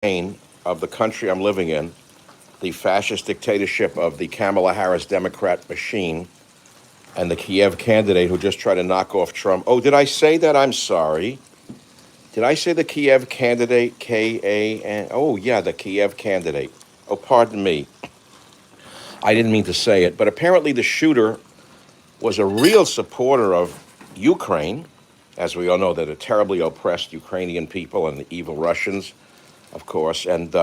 reign of the country I'm living in, the fascist dictatorship of the Kamala Harris Democrat machine, and the Kiev candidate who just tried to knock off Trump. Oh, did I say that? I'm sorry. Did I say the Kiev candidate? K-A-N? Oh, yeah, the Kiev candidate. Oh, pardon me. I didn't mean to say it, but apparently the shooter was a real supporter of Ukraine. As we all know, they're the terribly oppressed Ukrainian people and the evil Russians, of course. And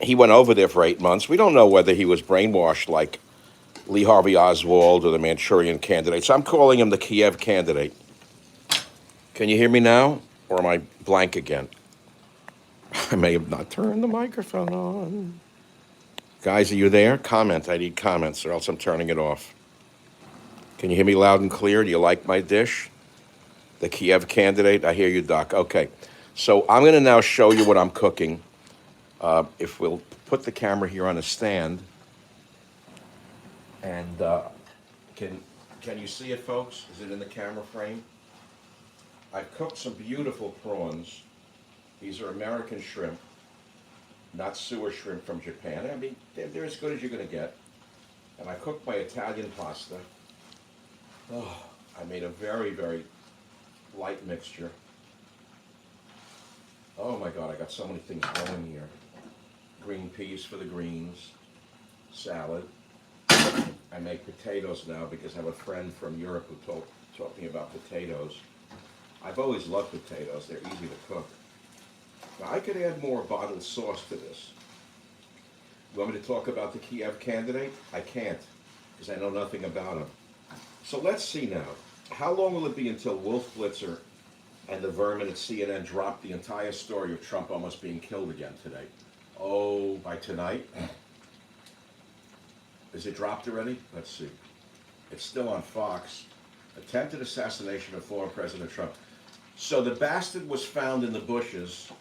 he went over there for 8 months. We don't know whether he was brainwashed like Lee Harvey Oswald or the Manchurian candidate. So I'm calling him the Kiev candidate. Can you hear me now? Or am I blank again? I may have not turned the microphone on. Guys, are you there? Comment. I need comments, or else I'm turning it off. Can you hear me loud and clear? Do you like my dish? The Kiev candidate? I hear you, Doc. Okay. So I'm going to now show you what I'm cooking. If we'll put the camera here on a stand, and can can you see it, folks? Is it in the camera frame? I've cooked some beautiful prawns. These are American shrimp, not sewer shrimp from Japan. I mean, they're as good as you're going to get. And I cooked my Italian pasta. Oh, I made a very, very light mixture. Oh my God, I got so many things going here. Green peas for the greens, salad. I make potatoes now because I have a friend from Europe who taught me about potatoes. I've always loved potatoes. They're easy to cook. Now, I could add more bottled sauce to this. You want me to talk about the Kiev candidate? I can't, because I know nothing about him. So let's see now. How long will it be until Wolf Blitzer and the vermin at CNN drop the entire story of Trump almost being killed again today? Oh, by tonight? Is it dropped already? Let's see. It's still on Fox. Attempted assassination of former President Trump. So the bastard was found in the bushes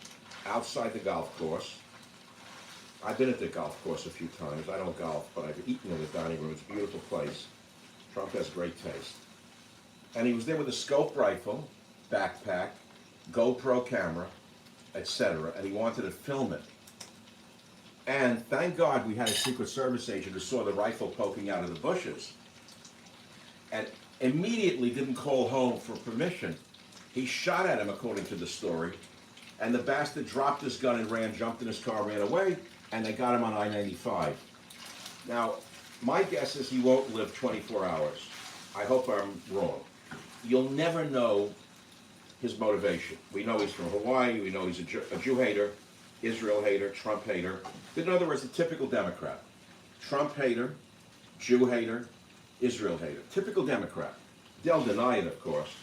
outside the golf course. I've been at the golf course a few times. I don't golf, but I've eaten in the dining room. It's a beautiful place. Trump has great taste. And he was there with a scope rifle, backpack, GoPro camera, etc. And he wanted to film it. And thank God we had a Secret Service agent who saw the rifle poking out of the bushes and immediately didn't call home for permission. He shot at him, according to the story, and the bastard dropped his gun and ran, jumped in his car, ran away, and they got him on I-95. Now, my guess is he won't live 24 hours. I hope I'm wrong. You'll never know his motivation. We know he's from Hawaii. We know he's a Jew hater, Israel hater, Trump hater. In other words, a typical Democrat. Trump hater, Jew hater, Israel hater. Typical Democrat. They'll deny it, of course.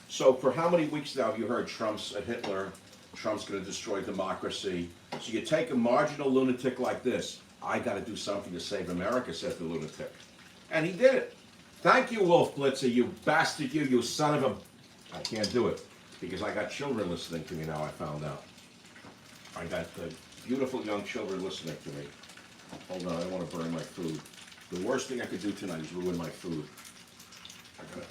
So for how many weeks now have you heard Trump's a Hitler, Trump's going to destroy democracy? So you take a marginal lunatic like this, I got to do something to save America, says the lunatic. And he did it. Thank you, Wolf Blitzer, you bastard, you son of a... I can't do it, because I got children listening to me now, I found out. I got beautiful young children listening to me. Hold on, I don't want to burn my food. The worst thing I could do tonight is ruin my food. I gotta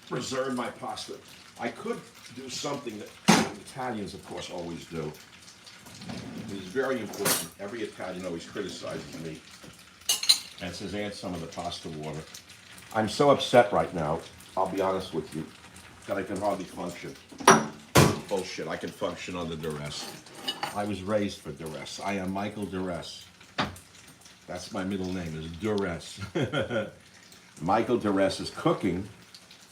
preserve my pasta. I could do something that Italians, of course, always do. It is very important. Every Italian always criticizes me and says, add some of the pasta water. I'm so upset right now, I'll be honest with you, that I can hardly function. Bullshit, I can function under duress. I was raised for duress. I am Michael Duress. That's my middle name, is Duress. Michael Duress is cooking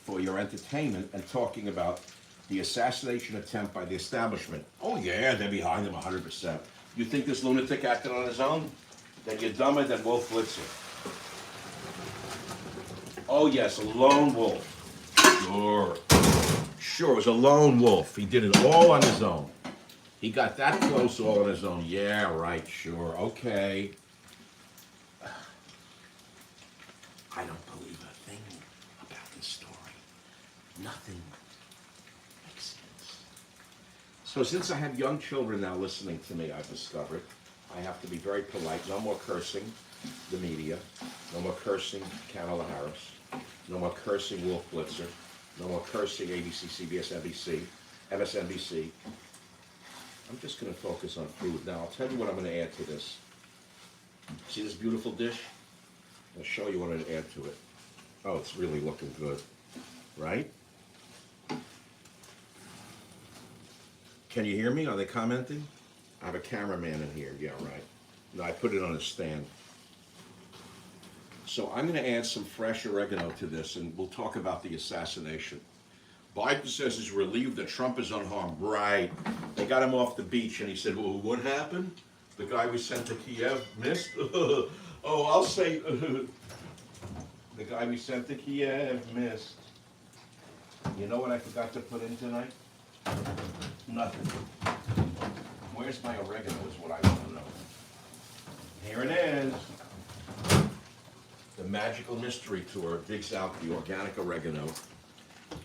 for your entertainment and talking about the assassination attempt by the establishment. Oh yeah, they're behind him 100%. You think this lunatic acted on his own? Then you're dumber than Wolf Blitzer. Oh yes, a lone wolf. Sure. Sure, it was a lone wolf. He did it all on his own. He got that close all on his own. Yeah, right, sure, okay. I don't believe a thing about this story. Nothing makes sense. So since I have young children now listening to me, I've discovered I have to be very polite. No more cursing the media. No more cursing Kamala Harris. No more cursing Wolf Blitzer. No more cursing ABC, CBS, NBC, MSNBC. I'm just going to focus on food. Now, I'll tell you what I'm going to add to this. See this beautiful dish? I'll show you what I'm going to add to it. Oh, it's really looking good, right? Can you hear me? Are they commenting? I have a cameraman in here. Yeah, right. No, I put it on a stand. So I'm going to add some fresh oregano to this, and we'll talk about the assassination. Biden says he's relieved that Trump is unharmed. Right. They got him off the beach, and he said, well, what happened? The guy we sent to Kiev missed? Oh, I'll say, the guy we sent to Kiev missed. You know what I forgot to put in tonight? Nothing. Where's my oregano is what I want to know. Here it is. The Magical Mystery Tour digs out the organic oregano.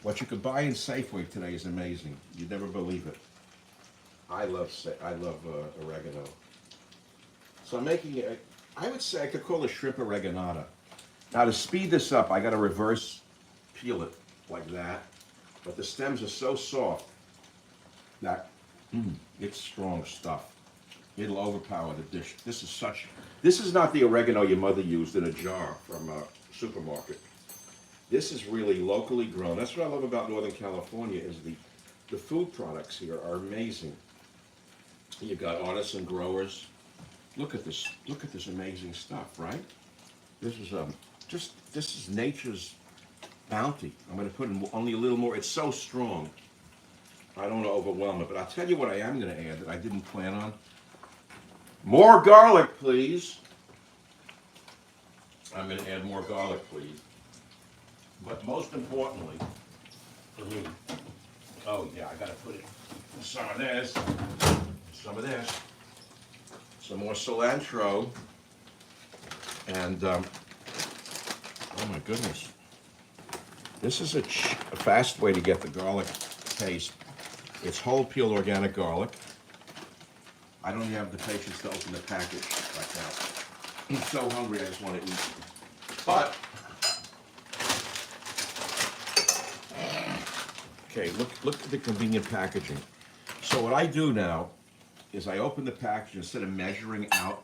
What you could buy in Safeway today is amazing. You'd never believe it. I love oregano. So I'm making it, I would say I could call it shrimp oreganata. Now to speed this up, I got to reverse peel it like that. But the stems are so soft that it's strong stuff. It'll overpower the dish. This is not the oregano your mother used in a jar from a supermarket. This is really locally grown. That's what I love about Northern California is the food products here are amazing. You got artisan growers. Look at this amazing stuff, right? This is nature's bounty. I'm going to put in only a little more. It's so strong. I don't want to overwhelm it, but I'll tell you what I am going to add that I didn't plan on. More garlic, please. I'm going to add more garlic, please. But most importantly, for me, oh yeah, I got to put in some of this, some more cilantro, and oh my goodness, this is a fast way to get the garlic taste. It's whole peeled organic garlic. I don't have the patience to open the package right now. I'm so hungry, I just want to eat. But okay, look at the convenient packaging. So what I do now is I open the package instead of measuring out.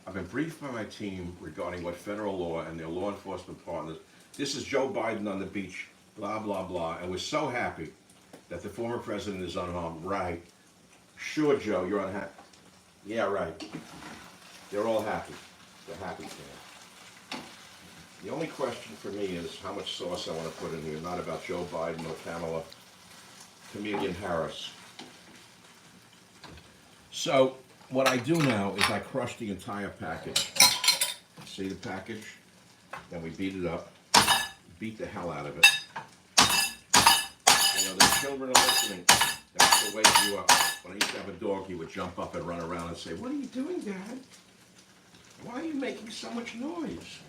I've been briefed by my team regarding what federal law and their law enforcement partners. This is Joe Biden on the beach, blah, blah, blah. And we're so happy that the former president is unharmed. Right. Sure, Joe, you're unhappy. Yeah, right. They're all happy. They're happy, Sam. The only question for me is how much sauce I want to put in here, not about Joe Biden or Kamala, Comedian Harris. So what I do now is I crush the entire package. See the package? Then we beat it up, beat the hell out of it. You know, the children are listening. That's to wake you up. When I used to have a dog, he would jump up and run around and say, "What are you doing, Dad? Why are you making so much noise?"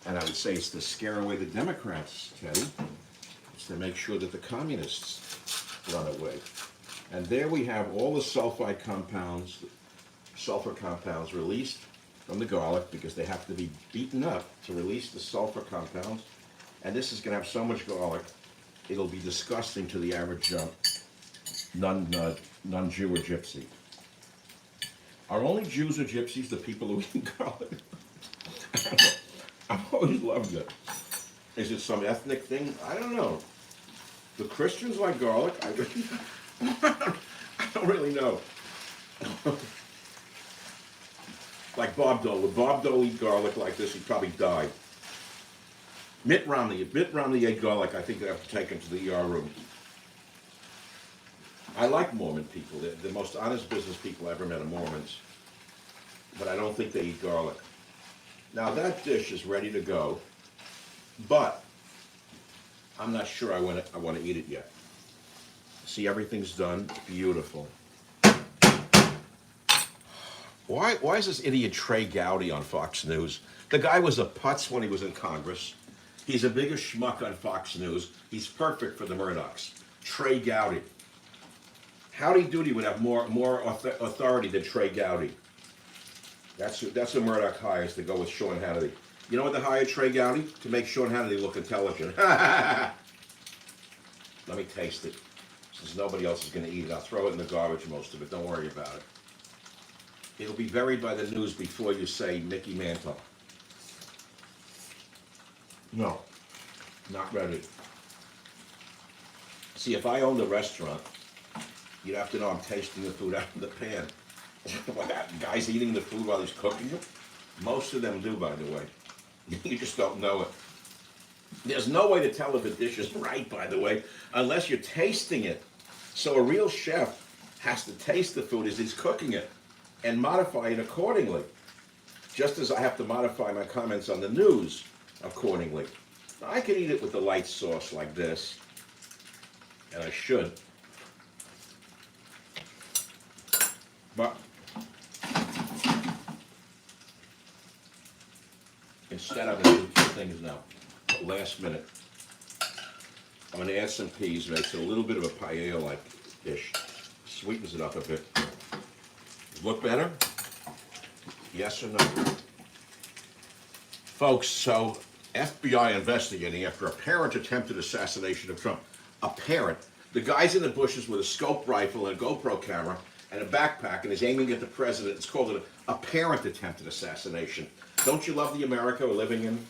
And I would say, "It's to scare away the Democrats, Teddy. It's to make sure that the communists run away." And there we have all the sulfur compounds released from the garlic because they have to be beaten up to release the sulfur compounds. And this is going to have so much garlic, it'll be disgusting to the average non-Jew or gypsy. Are only Jews or gypsies the people who eat garlic? I've always loved it. Is it some ethnic thing? I don't know. Do Christians like garlic? I don't really know. Like Bob Dole. Would Bob Dole eat garlic like this? He'd probably die. Mitt Romney. If Mitt Romney ate garlic, I think they'd have to take him to the ER room. I like Mormon people. They're the most honest business people I ever met are Mormons. But I don't think they eat garlic. Now that dish is ready to go, but I'm not sure I want to eat it yet. See, everything's done. Beautiful. Why is this idiot Trey Gowdy on Fox News? The guy was a putz when he was in Congress. He's a bigger schmuck on Fox News. He's perfect for the Murdochs. Trey Gowdy. Howdy Doody would have more authority than Trey Gowdy. That's who Murdoch hires to go with Sean Hannity. You know what they hired Trey Gowdy? To make Sean Hannity look intelligent. Let me taste it. Since nobody else is going to eat it, I'll throw it in the garbage, most of it. Don't worry about it. It'll be buried by the news before you say Mickey Mantle. No, not ready. See, if I owned a restaurant, you'd have to know I'm tasting the food out of the pan. Guys eating the food while he's cooking it? Most of them do, by the way. You just don't know it. There's no way to tell if a dish is right, by the way, unless you're tasting it. So a real chef has to taste the food as he's cooking it and modify it accordingly. Just as I have to modify my comments on the news accordingly. Now, I can eat it with a light sauce like this, and I should. But instead, I'm going to do two things now. Last minute. I'm going to add some peas, makes it a little bit of a paella-like dish. Sweetens it up a bit. Look better? Yes or no? Folks, so FBI investigating after apparent attempted assassination of Trump. Apparent. The guy's in the bushes with a scope rifle and a GoPro camera and a backpack and is aiming at the president. It's called an apparent attempted assassination. Don't you love the America we're living in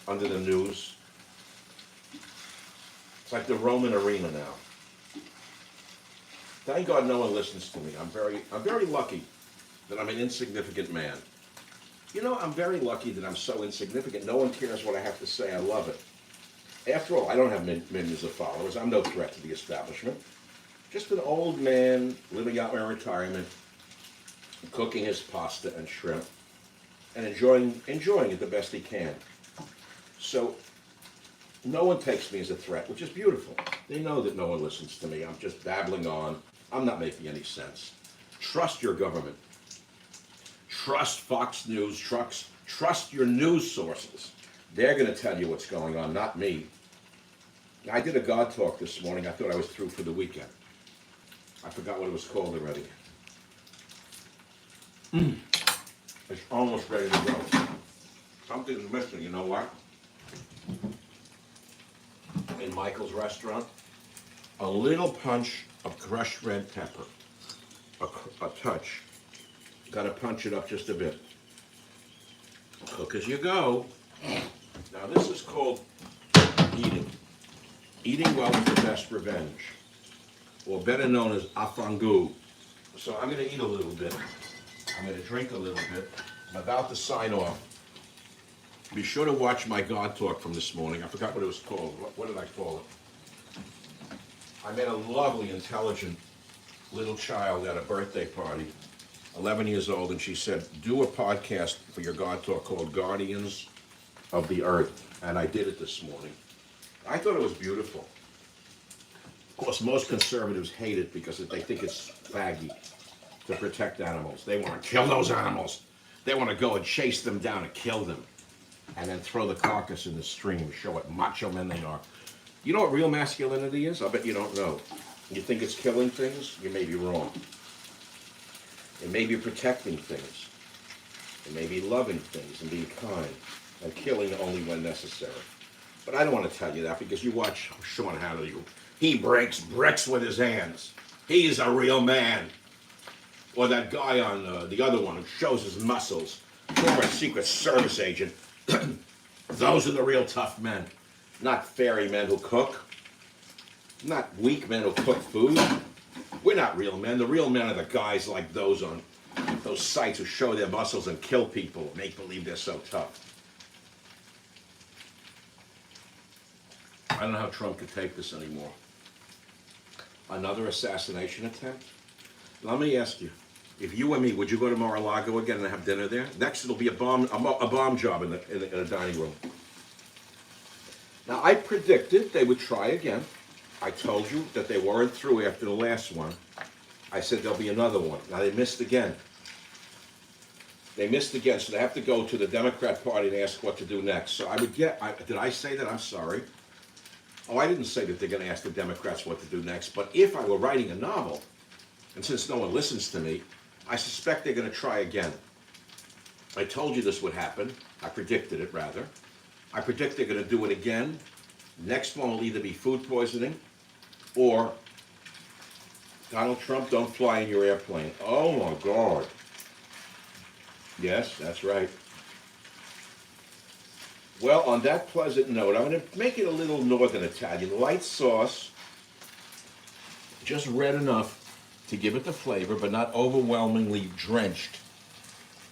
under the news? It's like the Roman arena now. Thank God no one listens to me. I'm very lucky that I'm an insignificant man. You know, I'm very lucky that I'm so insignificant. No one cares what I have to say. I love it. After all, I don't have millions of followers. I'm no threat to the establishment. Just an old man living out my retirement, cooking his pasta and shrimp, and enjoying it the best he can. So no one takes me as a threat, which is beautiful. They know that no one listens to me. I'm just babbling on. I'm not making any sense. Trust your government. Trust Fox News. Trust your news sources. They're going to tell you what's going on, not me. I did a God talk this morning. I thought I was through for the weekend. I forgot what it was called already. It's almost ready to go. Something's missing, you know what? In Michael's restaurant, a little punch of crushed red pepper. A touch. Got to punch it up just a bit. Cook as you go. Now this is called eating. Eating well is the best revenge. Or better known as afangu. So I'm going to eat a little bit. I'm going to drink a little bit. I'm about to sign off. Be sure to watch my God talk from this morning. I forgot what it was called. What did I call it? I met a lovely, intelligent little child at a birthday party, 11 years old, and she said, do a podcast for your God talk called Guardians of the Earth. And I did it this morning. I thought it was beautiful. Of course, most conservatives hate it because they think it's faggy to protect animals. They want to kill those animals. They want to go and chase them down and kill them. And then throw the carcass in the stream, show what macho men they are. You know what real masculinity is? I bet you don't know. You think it's killing things? You may be wrong. It may be protecting things. It may be loving things and being kind and killing only when necessary. But I don't want to tell you that because you watch Sean Hannity. He breaks bricks with his hands. He's a real man. Or that guy on the other one who shows his muscles. Former Secret Service agent. Those are the real tough men. Not fairy men who cook. Not weak men who cook food. We're not real men. The real men are the guys like those on those sites who show their muscles and kill people, make believe they're so tough. I don't know how Trump could take this anymore. Another assassination attempt? Let me ask you, if you and me, would you go to Mar-a-Lago again and have dinner there? Next, it'll be a bomb job in a dining room. Now, I predicted they would try again. I told you that they weren't through after the last one. I said there'll be another one. Now, they missed again. They missed again, so they have to go to the Democrat Party and ask what to do next. So I would get, did I say that? I'm sorry. Oh, I didn't say that they're going to ask the Democrats what to do next. But if I were writing a novel, and since no one listens to me, I suspect they're going to try again. I told you this would happen. I predicted it, rather. I predict they're going to do it again. Next one will either be food poisoning or Donald Trump, don't fly in your airplane. Oh my God. Yes, that's right. Well, on that pleasant note, I'm going to make it a little Northern Italian. Light sauce, just red enough to give it the flavor, but not overwhelmingly drenched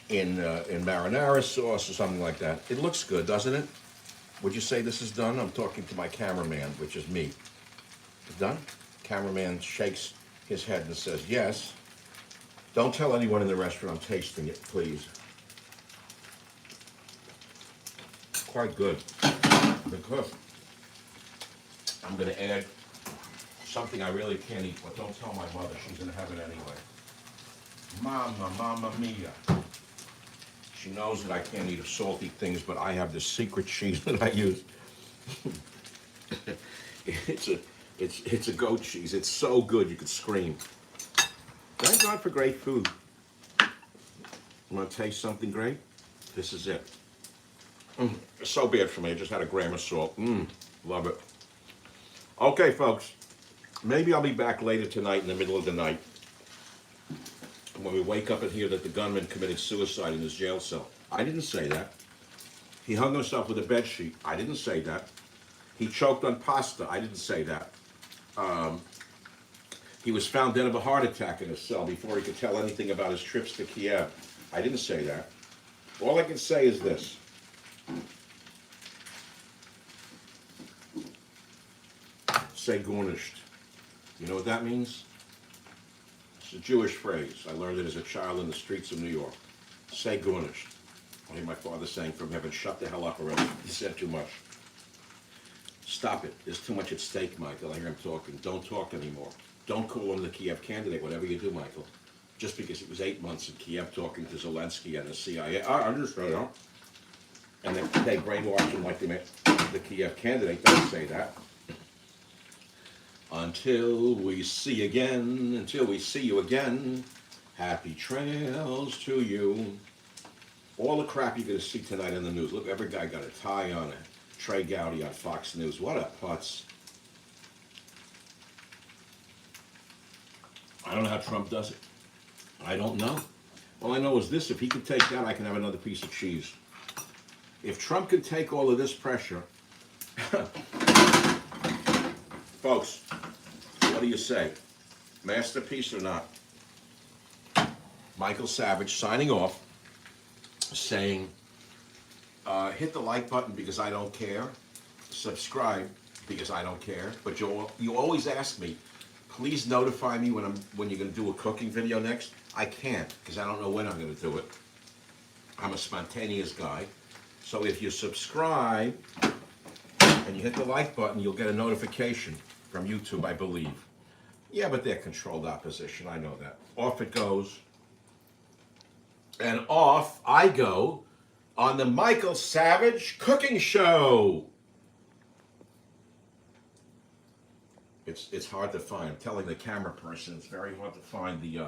in marinara sauce or something like that. It looks good, doesn't it? Would you say this is done? I'm talking to my cameraman, which is me. It's done? Cameraman shakes his head and says, yes. Don't tell anyone in the restaurant I'm tasting it, please. Quite good. Because I'm going to add something I really can't eat, but don't tell my mother. She's in heaven anyway. Mamma mia. She knows that I can't eat salty things, but I have this secret cheese that I use. It's a goat cheese. It's so good you could scream. Thank God for great food. Want to taste something great? This is it. It's so bad for me. I just had a gram of salt. Love it. Okay, folks. Maybe I'll be back later tonight in the middle of the night when we wake up and hear that the gunman committed suicide in his jail cell. I didn't say that. He hung himself with a bed sheet. I didn't say that. He choked on pasta. I didn't say that. He was found dead of a heart attack in his cell before he could tell anything about his trips to Kiev. I didn't say that. All I can say is this. Say gornished. You know what that means? It's a Jewish phrase. I learned it as a child in the streets of New York. Say gornished. I hear my father saying from heaven, shut the hell up already. You said too much. Stop it. There's too much at stake, Michael. I hear him talking. Don't talk anymore. Don't call him the Kiev candidate, whatever you do, Michael. Just because it was 8 months in Kiev talking to Zelensky and the CIA. I understand, huh? And they brainwash him like they made the Kiev candidate. Don't say that. Until we see you again, happy trails to you. All the crap you're going to see tonight in the news. Look, every guy got a tie on it. Trey Gowdy on Fox News. What a putz. I don't know how Trump does it. I don't know. All I know is this. If he can take that, I can have another piece of cheese. If Trump can take all of this pressure, folks, what do you say? Masterpiece or not? Michael Savage signing off, saying, hit the like button because I don't care. Subscribe because I don't care. But you always ask me, please notify me when you're going to do a cooking video next. I can't because I don't know when I'm going to do it. I'm a spontaneous guy. So if you subscribe and you hit the like button, you'll get a notification from YouTube, I believe. Yeah, but they're controlled opposition. I know that. Off it goes. And off I go on the Michael Savage Cooking Show. It's hard to find. I'm telling the camera person it's very hard to find the